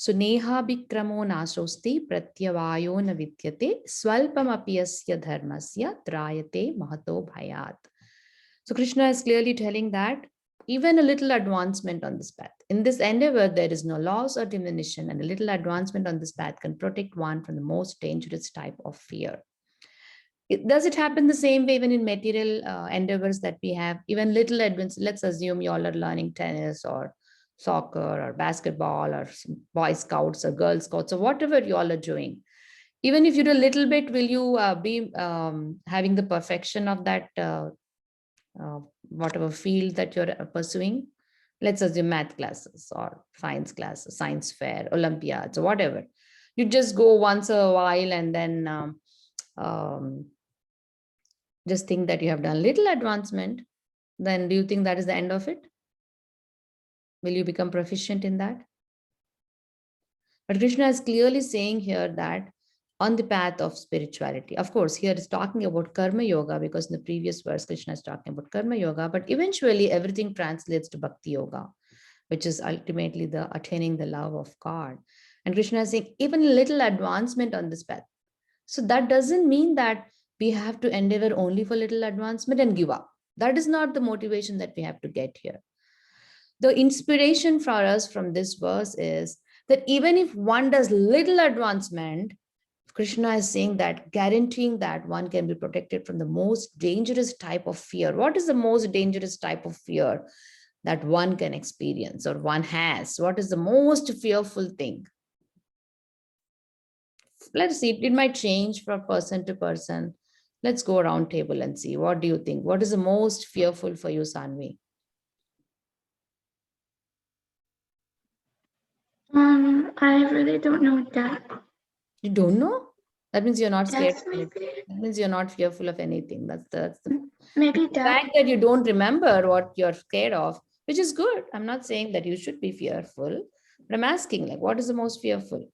So nehābhikrama-nāśo pratyavāyo na vidyate sv-alpam asya dharmasya trāyate mahato bhayāt. So Krishna is clearly telling that even a little advancement on this path, in this endeavor, there is no loss or diminution, and a little advancement on this path can protect one from the most dangerous type of fear. Does it happen the same way even in material endeavors that we have? Even little advance, let's assume you all are learning tennis or soccer or basketball or Boy Scouts or Girl Scouts or whatever you all are doing. Even if you do a little bit, will you be having the perfection of that whatever field that you're pursuing? Let's assume math classes or science classes, science fair, Olympiads, or whatever. You just go once a while and then just think that you have done little advancement. Then do you think that is the end of it? Will you become proficient in that? But Krishna is clearly saying here that on the path of spirituality, of course, here is talking about karma yoga, because in the previous verse, Krishna is talking about karma yoga, but eventually everything translates to bhakti yoga, which is ultimately the attaining the love of God. And Krishna is saying even a little advancement on this path. So that doesn't mean that we have to endeavor only for little advancement and give up. That is not the motivation that we have to get here. The inspiration for us from this verse is that even if one does little advancement, Krishna is saying that, guaranteeing that one can be protected from the most dangerous type of fear. What is the most dangerous type of fear that one can experience or one has? What is the most fearful thing? Let's see, it might change from person to person. Let's go around table and see. What do you think? What is the most fearful for you, Sanvi? I really don't know that. You don't know? That means you're not scared. Maybe. That means you're not fearful of anything. That's the Maybe the death. fact that you don't remember what you're scared of, which is good. I'm not saying that you should be fearful, but I'm asking, like, what is the most fearful?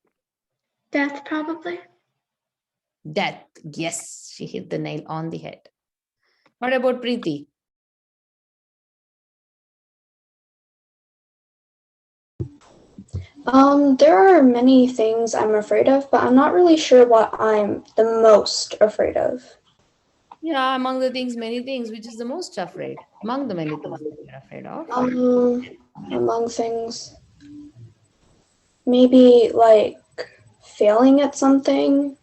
Death, probably. Death. Yes, she hit the nail on the head. What about Preeti? There are many things I'm afraid of, but I'm not really sure what I'm the most afraid of. Yeah, among the things, many things, which is the most afraid? Among the many things that you're afraid of? Among things, maybe like failing at something.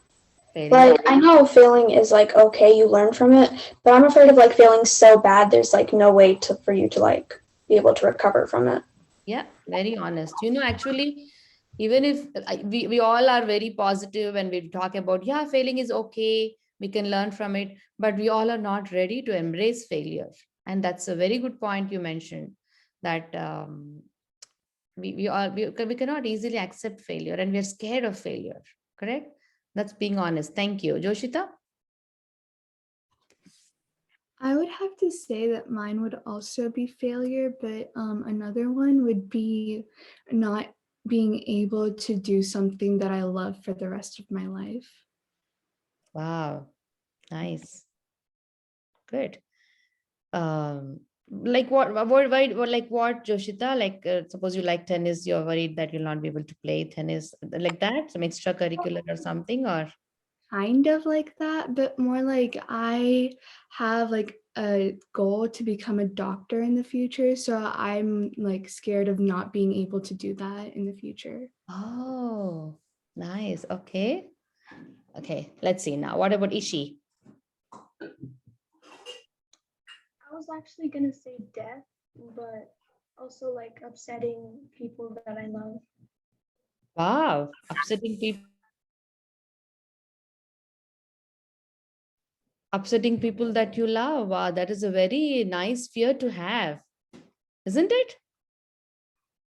Failing. Like, I know failing is like, okay, you learn from it, but I'm afraid of like failing so bad, there's like no way for you to like be able to recover from it. Yeah, very honest. You know, actually, even if we all are very positive and we talk about, yeah, failing is okay, we can learn from it, but we all are not ready to embrace failure. And that's a very good point you mentioned, that we cannot easily accept failure and we're scared of failure, correct? That's being honest. Thank you. Joshita? I would have to say that mine would also be failure, but another one would be not being able to do something that I love for the rest of my life. Wow, nice. Good. Like what, like what, Joshita? Like, suppose you like tennis, you're worried that you'll not be able to play tennis, like that, some extracurricular or something, or? Kind of like that, but more like I have like a goal to become a doctor in the future, so I'm like scared of not being able to do that in the future. Oh, nice. Okay. Okay, let's see now. What about Ishi? I was actually gonna say death, but also like upsetting people that I love. Wow, upsetting people. Upsetting people that you love. Wow, that is a very nice fear to have, isn't it?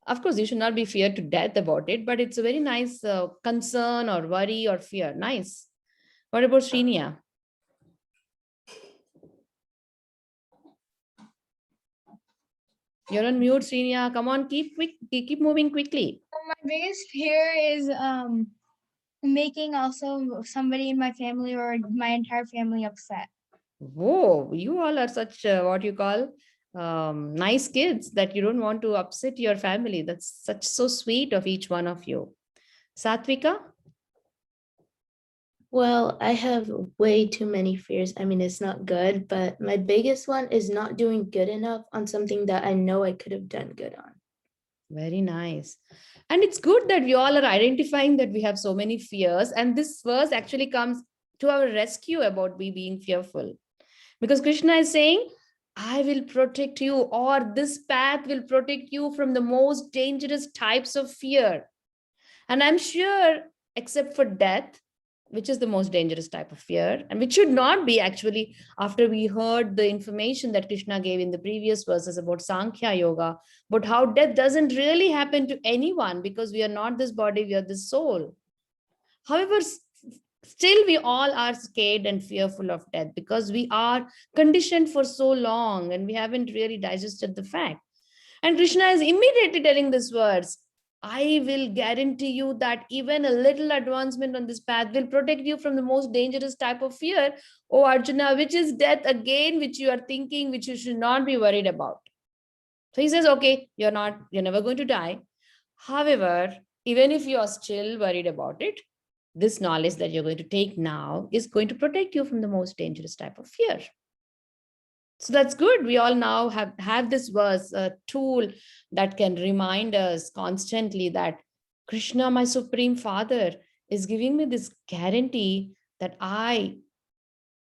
Of course, you should not be feared to death about it, but it's a very nice concern or worry or fear. Nice. What about Srinya? You're on mute, Srinya. Come on, keep moving quickly. My biggest fear is making also somebody in my family or my entire family upset. Whoa, you all are such what you call nice kids that you don't want to upset your family. That's so sweet of each one of you. Satvika? Well, I have way too many fears. I mean, it's not good, but my biggest one is not doing good enough on something that I know I could have done good on. Very nice. And it's good that we all are identifying that we have so many fears. And this verse actually comes to our rescue about we being fearful. Because Krishna is saying, I will protect you, or this path will protect you from the most dangerous types of fear. And I'm sure, except for death, which is the most dangerous type of fear, and which should not be actually, after we heard the information that Krishna gave in the previous verses about Sankhya Yoga, but how death doesn't really happen to anyone because we are not this body, we are this soul. However, still we all are scared and fearful of death because we are conditioned for so long and we haven't really digested the fact. And Krishna is immediately telling these words, I will guarantee you that even a little advancement on this path will protect you from the most dangerous type of fear, O Arjuna, which is death again, which you are thinking, which you should not be worried about. So he says, okay, you're never going to die. However, even if you are still worried about it, this knowledge that you're going to take now is going to protect you from the most dangerous type of fear. So that's good. We all now have this verse, a tool that can remind us constantly that Krishna, my Supreme Father, is giving me this guarantee that I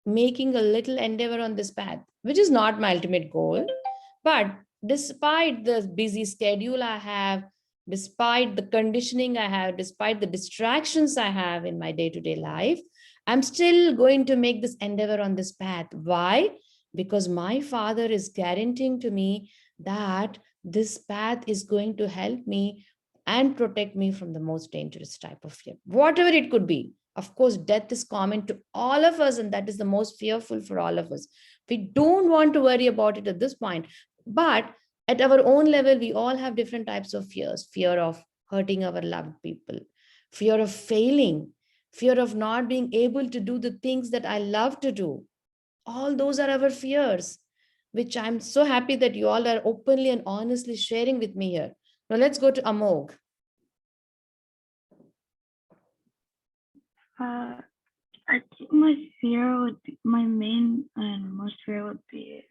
making a little endeavor on this path, which is not my ultimate goal. But despite the busy schedule I have, despite the conditioning I have, despite the distractions I have in my day-to-day life, I'm still going to make this endeavor on this path. Why? Because my Father is guaranteeing to me that this path is going to help me and protect me from the most dangerous type of fear, whatever it could be. Of course, death is common to all of us, and that is the most fearful for all of us. We don't want to worry about it at this point. But at our own level, we all have different types of fears: fear of hurting our loved people, fear of failing, fear of not being able to do the things that I love to do. All those are our fears, which I'm so happy that you all are openly and honestly sharing with me here. Now let's go to Amog. I think my fear would be, my main and most fear would be,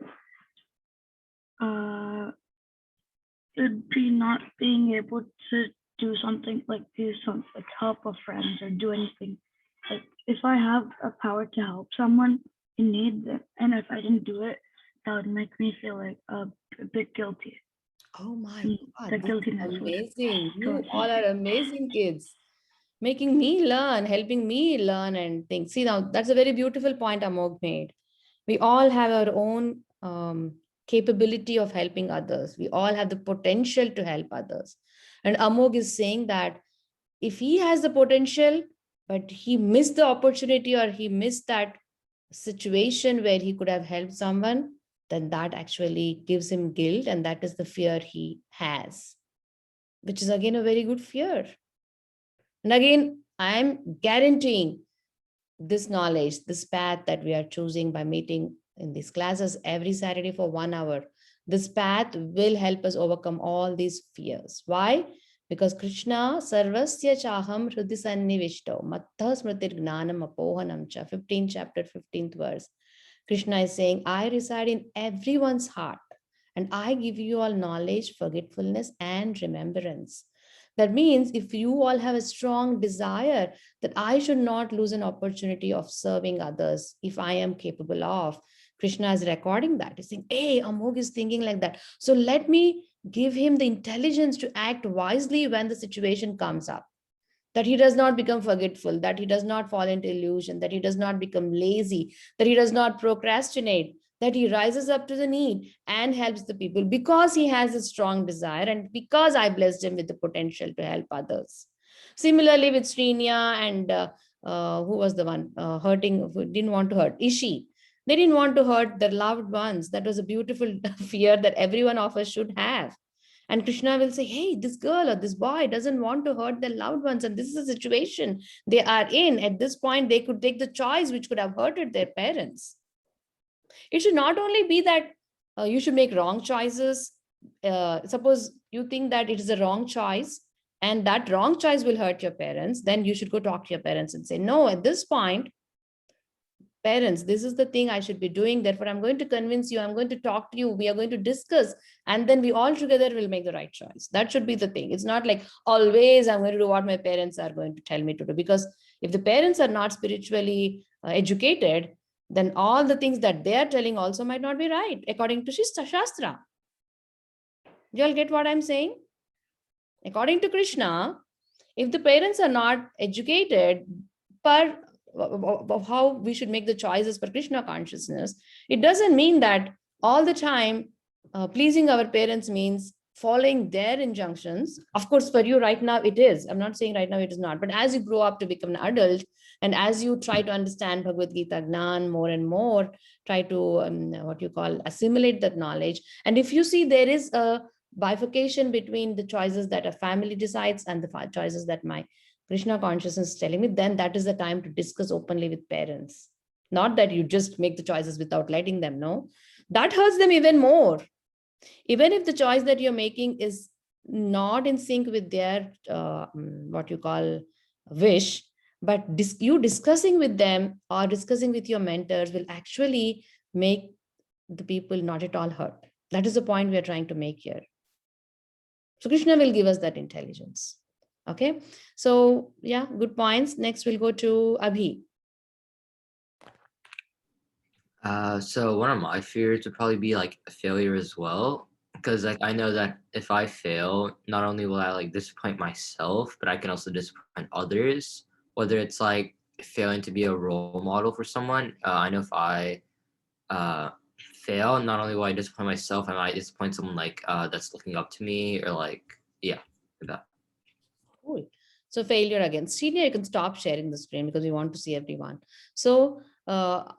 it would be not being able to do something like help a friend or do anything. Like if I have a power to help someone in need, and if I didn't do it, that would make me feel like a bit guilty. Oh my God, The this is guiltiness would amazing. You go all are amazing kids, making me learn, helping me learn and think. See, now that's a very beautiful point Amog made. We all have our own capability of helping others. We all have the potential to help others. And Amog is saying that if he has the potential, but he missed the opportunity or he missed that situation where he could have helped someone, then that actually gives him guilt, and that is the fear he has, which is again a very good fear. And again, I'm guaranteeing this knowledge, this path that we are choosing by meeting in these classes every Saturday for 1 hour, this path will help us overcome all these fears. Why? Because Krishna, sarvasya chaham hrudi sannivishto, mattha smritir gnanam apohanam cha, 15th chapter, 15th verse. Krishna is saying, I reside in everyone's heart, and I give you all knowledge, forgetfulness, and remembrance. That means if you all have a strong desire that I should not lose an opportunity of serving others, if I am capable of, Krishna is recording that. He's saying, hey, Amog is thinking like that. So let me give him the intelligence to act wisely when the situation comes up. That he does not become forgetful, that he does not fall into illusion, that he does not become lazy, that he does not procrastinate, that he rises up to the need and helps the people because he has a strong desire and because I blessed him with the potential to help others. Similarly with Srinya and who was the one hurting, who didn't want to hurt? Ishi. They didn't want to hurt their loved ones. That was a beautiful fear that every one of us should have. And Krishna will say, hey, this girl or this boy doesn't want to hurt their loved ones. And this is the situation they are in. At this point, they could take the choice which could have hurted their parents. It should not only be that you should make wrong choices. Suppose you think that it is a wrong choice and that wrong choice will hurt your parents, then you should go talk to your parents and say, no, at this point, parents, this is the thing I should be doing. Therefore, I'm going to convince you. I'm going to talk to you. We are going to discuss. And then we all together will make the right choice. That should be the thing. It's not like always I'm going to do what my parents are going to tell me to do. Because if the parents are not spiritually educated, then all the things that they are telling also might not be right, according to Shastra. You all get what I'm saying? According to Krishna, if the parents are not educated per how we should make the choices for Krishna consciousness, it doesn't mean that all the time pleasing our parents means following their injunctions. Of course, for you right now, it is. I'm not saying right now it is not. But as you grow up to become an adult, and as you try to understand Bhagavad Gita Gnan more and more, try to assimilate that knowledge. And if you see there is a bifurcation between the choices that a family decides and the choices that my Krishna consciousness is telling me, then that is the time to discuss openly with parents. Not that you just make the choices without letting them know. That hurts them even more. Even if the choice that you're making is not in sync with their wish, but you discussing with them or discussing with your mentors will actually make the people not at all hurt. That is the point we are trying to make here. So Krishna will give us that intelligence. Okay, so yeah, good points. Next we'll go to Abhi. So one of my fears would probably be like failure as well, because like I know that if I fail, not only will I like disappoint myself, but I can also disappoint others. Whether it's like failing to be a role model for someone, I know if I fail, not only will I disappoint myself, I might disappoint someone like that's looking up to me, or like that. Cool. So failure again. Senior, you can stop sharing the screen because we want to see everyone. So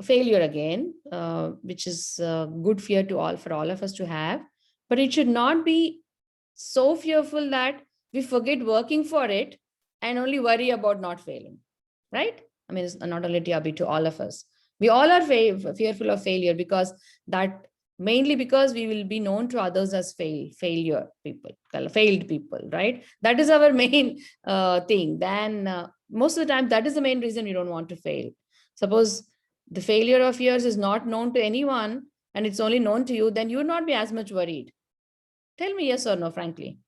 failure again, which is good fear for all of us to have, but it should not be so fearful that we forget working for it and only worry about not failing, right? I mean, it's not only to all of us. We all are fearful of failure mainly because we will be known to others as failed people, right? That is our main thing. Then most of the time, that is the main reason we don't want to fail. Suppose the failure of yours is not known to anyone and it's only known to you, then you would not be as much worried. Tell me yes or no, frankly.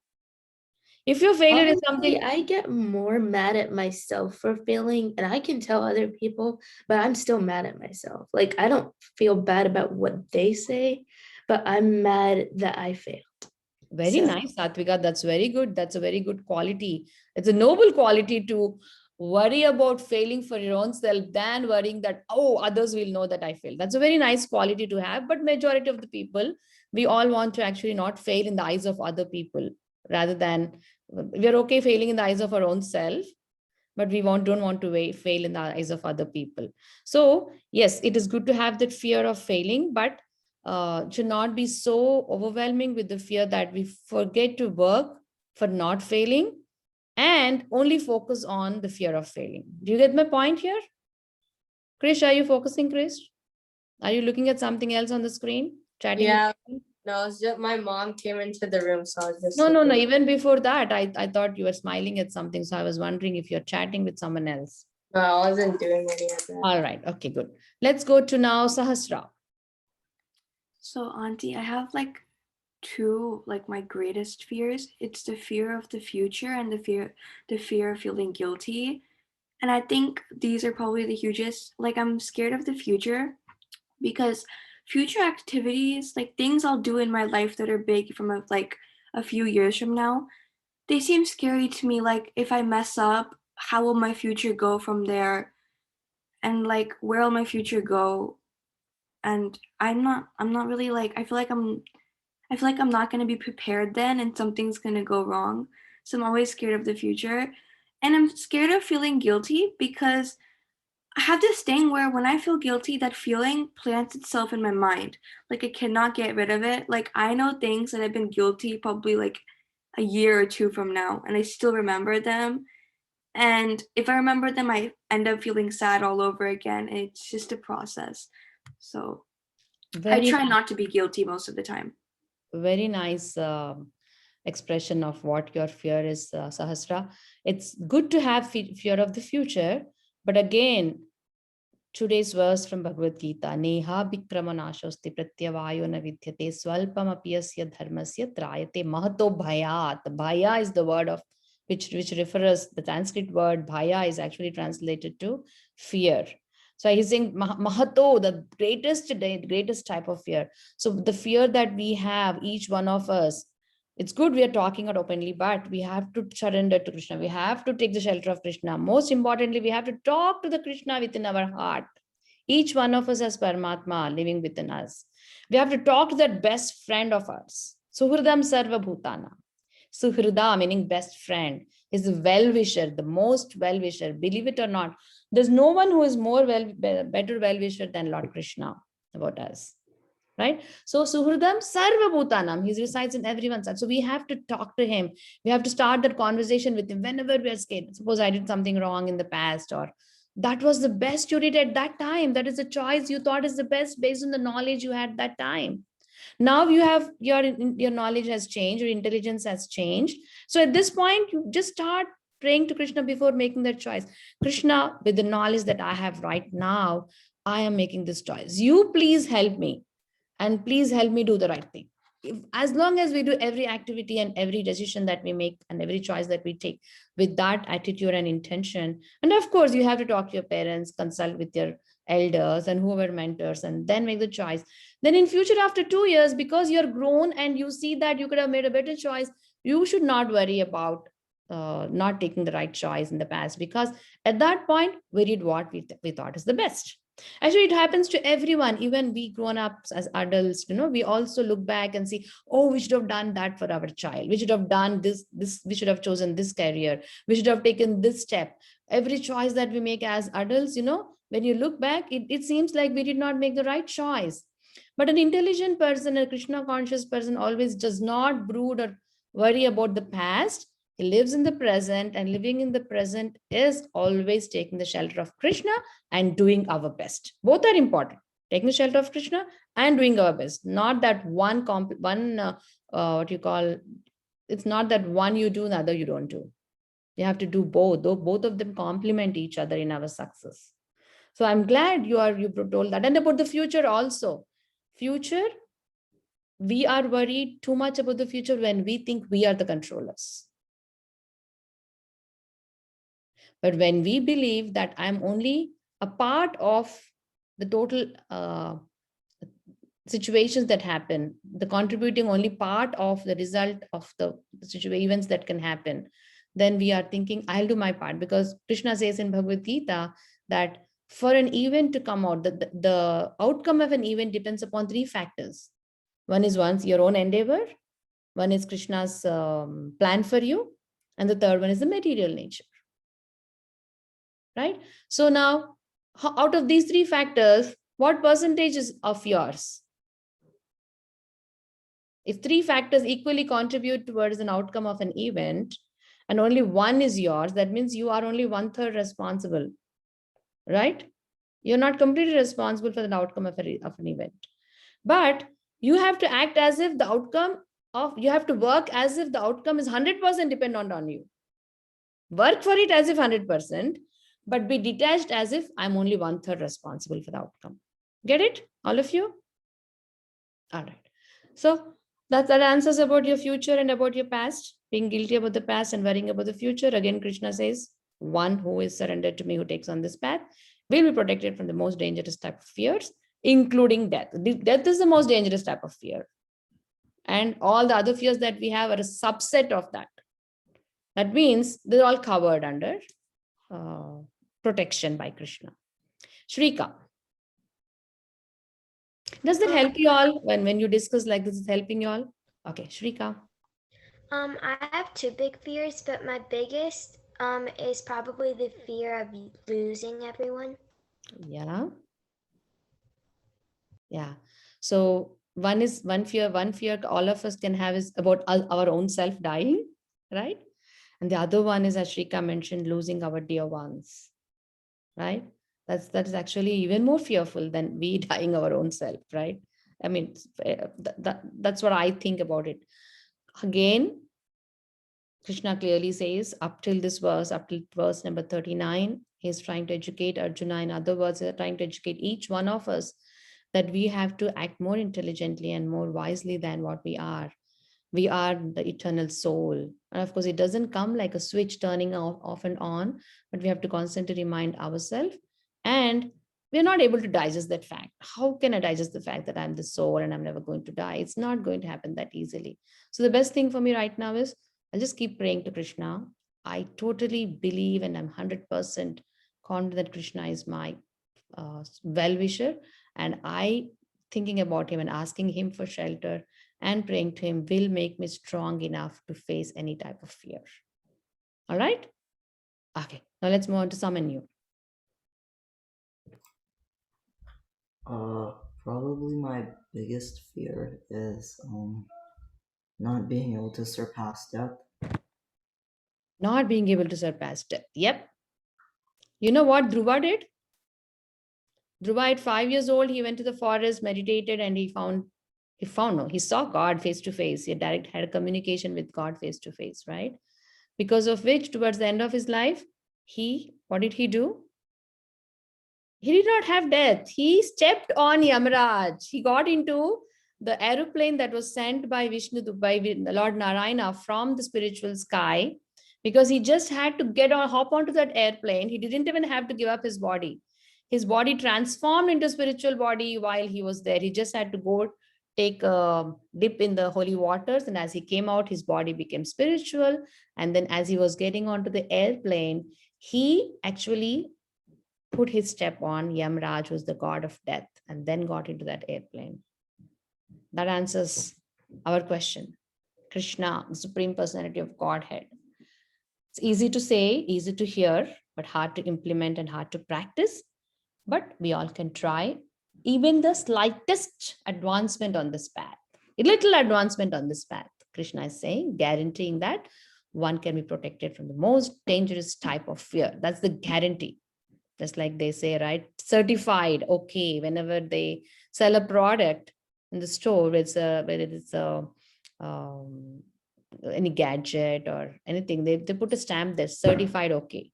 If your failure is something... I get more mad at myself for failing, and I can tell other people, but I'm still mad at myself. Like, I don't feel bad about what they say, but I'm mad that I failed. Very nice, Satvika. That's very good. That's a very good quality. It's a noble quality to worry about failing for your own self than worrying that, oh, others will know that I failed. That's a very nice quality to have. But majority of the people, we all want to actually not fail in the eyes of other people, rather than we're okay failing in the eyes of our own self, but we don't want to fail in the eyes of other people. So yes, it is good to have that fear of failing, but should not be so overwhelming with the fear that we forget to work for not failing and only focus on the fear of failing. Do you get my point here? Krish, are you focusing, Krish? Are you looking at something else on the screen? Chatting? Yeah. No, it's just my mom came into the room, so I was just... No. Even before that, I thought you were smiling at something. So I was wondering if you're chatting with someone else. No, I wasn't doing any of that. All right. Okay, good. Let's go to now Sahasra. So, Auntie, I have like two, like my greatest fears. It's the fear of the future and the fear of feeling guilty. And I think these are probably the hugest. Like, I'm scared of the future because future activities, like things I'll do in my life that are big from a few years from now, they seem scary to me. Like, if I mess up, how will my future go from there? And like, where will my future go? And I'm not really like, I feel like I'm not going to be prepared then, and something's going to go wrong. So I'm always scared of the future. And I'm scared of feeling guilty because I have this thing where when I feel guilty, that feeling plants itself in my mind. Like, I cannot get rid of it. Like, I know things that I've been guilty probably like a year or two from now, and I still remember them. And if I remember them, I end up feeling sad all over again. And it's just a process. So I try not to be guilty most of the time. Very nice expression of what your fear is, Sahasra. It's good to have fear of the future, but again, today's verse from Bhagavad Gita, nehābhikrama-nāśo pratyavāyo na vidyate sv-alpam asya dharmasya trāyate mahato bhayāt. Bhaya is the word of which refers, the Sanskrit word bhaya is actually translated to fear. So he's saying mahato, the greatest type of fear. So the fear that we have, each one of us, it's good we are talking it openly, but we have to surrender to Krishna. We have to take the shelter of Krishna. Most importantly, we have to talk to the Krishna within our heart. Each one of us has Paramatma living within us. We have to talk to that best friend of ours. Suhridam sarva bhutana. Suhrida meaning best friend is the well-wisher, the most well-wisher. Believe it or not, there's no one who is more better well-wisher than Lord Krishna about us. Right? So Suhridam Sarva Bhutanam, he resides in everyone's heart. So we have to talk to him. We have to start that conversation with him whenever we are scared. Suppose I did something wrong in the past, or that was the best you did at that time. That is the choice you thought is the best based on the knowledge you had that time. Now you have your knowledge has changed, your intelligence has changed. So at this point, you just start praying to Krishna before making that choice. Krishna, with the knowledge that I have right now, I am making this choice. You please help me. And please help me do the right thing. As long as we do every activity and every decision that we make and every choice that we take with that attitude and intention, and of course you have to talk to your parents, consult with your elders and whoever mentors, and then make the choice. Then in future, after 2 years, because you're grown and you see that you could have made a better choice, you should not worry about not taking the right choice in the past, because at that point we did what we thought is the best. Actually, it happens to everyone. Even we grown up as adults, we also look back and see, oh, we should have done that for our child. We should have done this, we should have chosen this career. We should have taken this step. Every choice that we make as adults, when you look back, it seems like we did not make the right choice. But an intelligent person, a Krishna conscious person always does not brood or worry about the past. He lives in the present, and living in the present is always taking the shelter of Krishna and doing our best. Both are important. Taking the shelter of Krishna and doing our best. Not that it's not that one you do, the other you don't do. You have to do both. Though both of them complement each other in our success. So I'm glad you told that. And about the future also. Future, we are worried too much about the future when we think we are the controllers. But when we believe that I'm only a part of the total situations that happen, the contributing only part of the result of the events that can happen, then we are thinking, I'll do my part. Because Krishna says in Bhagavad Gita that for an event to come out, the outcome of an event depends upon 3 factors. One is your own endeavor, one is Krishna's plan for you, and the third one is the material nature. Right? So now, out of these 3 factors, what percentage is of yours? If 3 factors equally contribute towards an outcome of an event, and only one is yours, that means you are only 1/3 responsible, right? You're not completely responsible for the outcome of an event. But you have to act as if you have to work as if the outcome is 100% dependent on you. Work for it as if 100%, but be detached as if I'm only 1/3 responsible for the outcome. Get it? All of you? All right. So that answers about your future and about your past, being guilty about the past and worrying about the future. Again, Krishna says, one who is surrendered to me, who takes on this path, will be protected from the most dangerous type of fears, including death. Death is the most dangerous type of fear. And all the other fears that we have are a subset of that. That means they're all covered under protection by Krishna. Shrika, does that help you all when you discuss like this? Is helping you all? Okay, Shrika. I have 2 big fears, but my biggest is probably the fear of losing everyone. Yeah. So one fear all of us can have is about our own self dying, right? And the other one is, as Shrika mentioned, losing our dear ones, right? That is actually even more fearful than we dying our own self, right? I mean, that's what I think about it. Again, Krishna clearly says up till this verse, up till verse number 39, he's trying to educate Arjuna. In other words, he's trying to educate each one of us that we have to act more intelligently and more wisely than what we are. We are the eternal soul. And of course, it doesn't come like a switch turning off and on, but we have to constantly remind ourselves. And we're not able to digest that fact. How can I digest the fact that I'm the soul and I'm never going to die? It's not going to happen that easily. So the best thing for me right now is I'll just keep praying to Krishna. I totally believe and I'm 100% confident that Krishna is my well-wisher. And I thinking about him and asking him for shelter and praying to him will make me strong enough to face any type of fear. All right? Okay, now let's move on to summon you. Probably my biggest fear is not being able to surpass death. Not being able to surpass death. Yep. You know what Dhruva did? Dhruva at 5 years old, he went to the forest, meditated, and he saw God face to face. He had a communication with God face to face, right? Because of which, towards the end of his life, what did he do? He did not have death. He stepped on Yamaraj. He got into the aeroplane that was sent by Lord Narayana from the spiritual sky, because he just had to hop onto that airplane. He didn't even have to give up his body. His body transformed into spiritual body while he was there. He just had to go take a dip in the holy waters. And as he came out, his body became spiritual. And then as he was getting onto the airplane, he actually put his step on Yamraj, who's the god of death, and then got into that airplane. That answers our question. Krishna, the Supreme Personality of Godhead. It's easy to say, easy to hear, but hard to implement and hard to practice. But we all can try even the slightest advancement on this path, a little advancement on this path. Krishna is saying, guaranteeing that one can be protected from the most dangerous type of fear. That's the guarantee. Just like they say, right? Certified. Okay. Whenever they sell a product in the store, whether it's any gadget or anything, they put a stamp there, certified. Okay.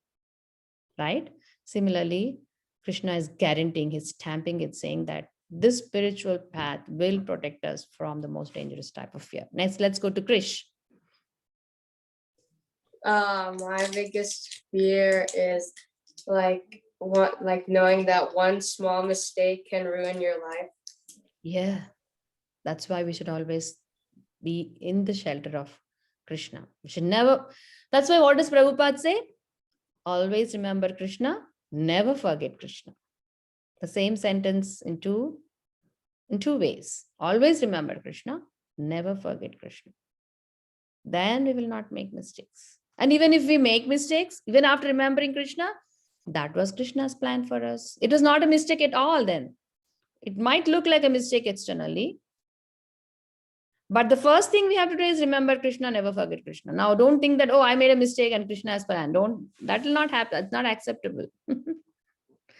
Right? Similarly, Krishna is guaranteeing, he's stamping it, saying that this spiritual path will protect us from the most dangerous type of fear. Next, let's go to Krish. My biggest fear is knowing that one small mistake can ruin your life. Yeah, that's why we should always be in the shelter of Krishna. We should never. That's why what does Prabhupada say? Always remember Krishna, never forget Krishna. The same sentence in two ways. Always remember Krishna, never forget Krishna. Then we will not make mistakes. And even if we make mistakes, even after remembering Krishna, that was Krishna's plan for us. It was not a mistake at all then. It might look like a mistake externally. But the first thing we have to do is remember Krishna, never forget Krishna. Now, don't think that, oh, I made a mistake and Krishna has planned. That will not happen. It's not acceptable.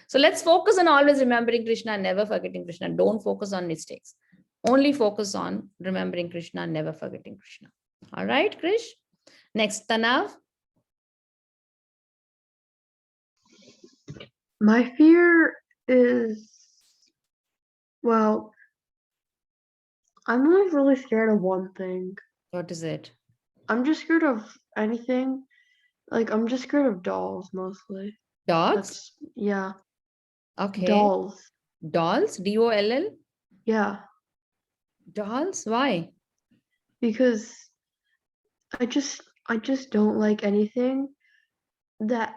So let's focus on always remembering Krishna, never forgetting Krishna. Don't focus on mistakes. Only focus on remembering Krishna, never forgetting Krishna. All right, Krish? Next, Tanav. My fear is, well, I'm not really scared of one thing. What is it? I'm just scared of anything. Like, I'm just scared of dolls mostly. Dogs? Yeah. Okay. Dolls. Dolls? D-O-L-L? Yeah. Dolls? Why? Because I just don't like anything that,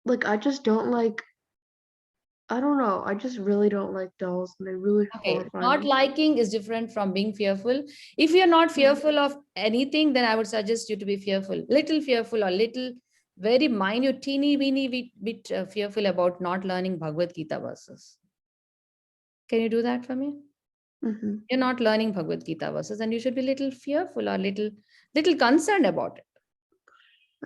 like, I just don't like, I don't know. I just really don't like dolls, and they really horrify Not me. liking is different from being fearful. If you're not fearful of anything, then I would suggest you to be fearful. Little fearful or little, very minute, teeny weeny bit fearful about not learning Bhagavad-Gita verses. Can you do that for me? Mm-hmm. You're not learning Bhagavad-Gita verses, and you should be little fearful or little concerned about it.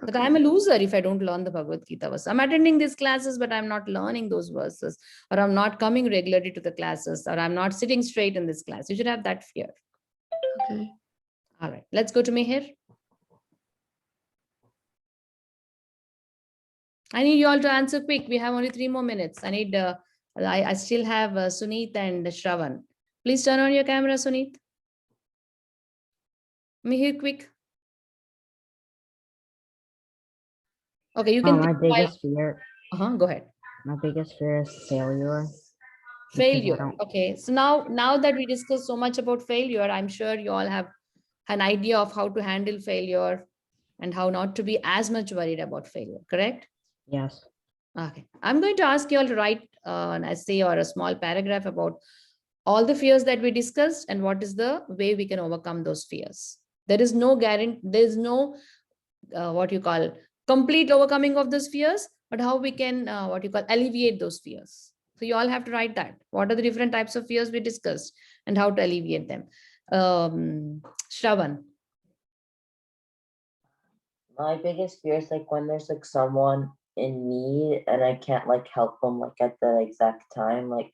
That I'm a loser if I don't learn the Bhagavad-Gita verses. I'm attending these classes, but I'm not learning those verses, or I'm not coming regularly to the classes, or I'm not sitting straight in this class. You should have that fear. Okay. All right, let's go to Mihir. I need you all to answer quick. We have only 3 more minutes. I need, I still have Suneet and Shravan. Please turn on your camera, Suneet. Let me hear quick. Okay, you can. My think while- biggest fear. Go ahead. My biggest fear is failure. Failure. Okay, so now that we discussed so much about failure, I'm sure you all have an idea of how to handle failure and how not to be as much worried about failure, correct? Yes. Okay, I'm going to ask you all to write an essay or a small paragraph about all the fears that we discussed and what is the way we can overcome those fears. There is no guarantee, there is no what you call complete overcoming of those fears, but how we can what you call alleviate those fears. So you all have to write that. What are the different types of fears we discussed and how to alleviate them? Shravan. My biggest fear is like when there's like someone in need and I can't like help them like at the exact time. Like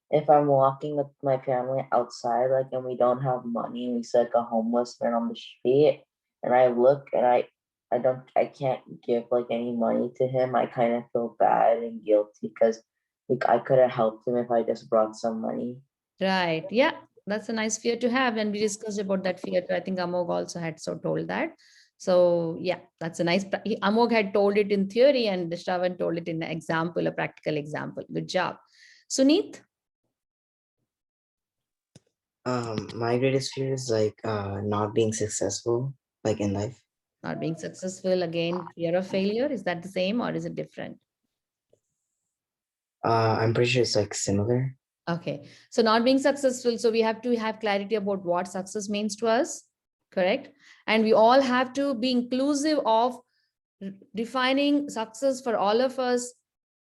if I'm walking with my family outside, like and we don't have money, and we see like a homeless man on the street, and I look and I can't give like any money to him. I kind of feel bad and guilty because like I could have helped him if I just brought some money. Right. Yeah, that's a nice fear to have. And we discussed about that fear too. I think Amog also had so told that. So yeah, that's a nice, Amog had told it in theory and Shravan told it in an example, a practical example. Good job. Suneet? My greatest fear is like not being successful, like in life. Not being successful, again, fear of failure. Is that the same or is it different? I'm pretty sure it's like similar. Okay, so not being successful. So we have to have clarity about what success means to us, correct? And we all have to be inclusive of defining success for all of us.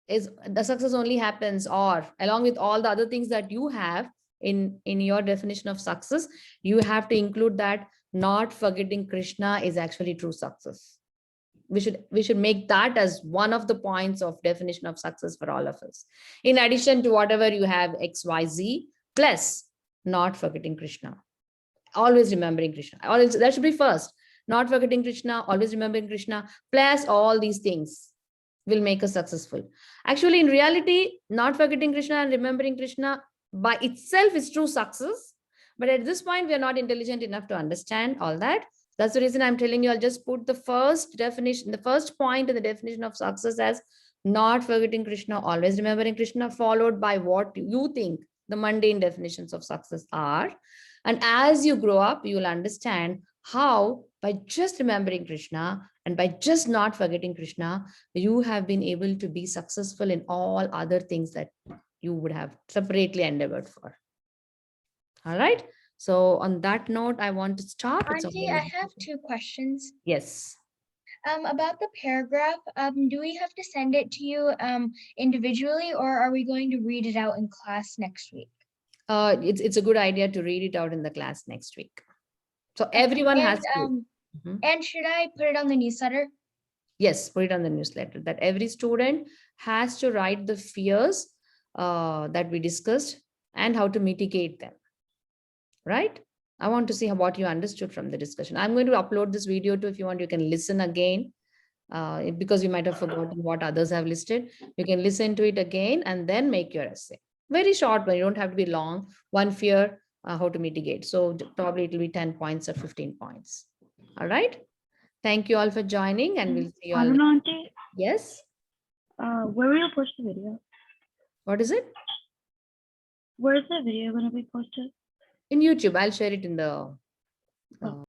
Is the success only happens, or along with all the other things that you have in your definition of success, you have to include that not forgetting Krishna is actually true success. We should make that as one of the points of definition of success for all of us, in addition to whatever you have XYZ, plus not forgetting Krishna, always remembering Krishna. Always, that should be first. Not forgetting Krishna, always remembering Krishna, plus all these things will make us successful. Actually, in reality, not forgetting Krishna and remembering Krishna by itself is true success. But at this point, we are not intelligent enough to understand all that. That's the reason I'm telling you, I'll just put the first definition, the first point in the definition of success as not forgetting Krishna, always remembering Krishna, followed by what you think the mundane definitions of success are. And as you grow up, you will understand how by just remembering Krishna and by just not forgetting Krishna, you have been able to be successful in all other things that you would have separately endeavored for. All right. So on that note, I want to stop. Auntie, I have 2 questions. Yes. About the paragraph, do we have to send it to you individually, or are we going to read it out in class next week? It's a good idea to read it out in the class next week. So everyone has to. And should I put it on the newsletter? Yes, put it on the newsletter, that every student has to write the fears that we discussed and how to mitigate them. Right? I want to see what you understood from the discussion. I'm going to upload this video too. If you want, you can listen again because you might have forgotten what others have listed. You can listen to it again and then make your essay. Very short one. You don't have to be long. One fear, how to mitigate. So probably it will be 10 points or 15 points. All right. Thank you all for joining, and we'll see you all. Auntie? Yes. Where will you post the video? What is it? Where is the video going to be posted? In YouTube. I'll share it in the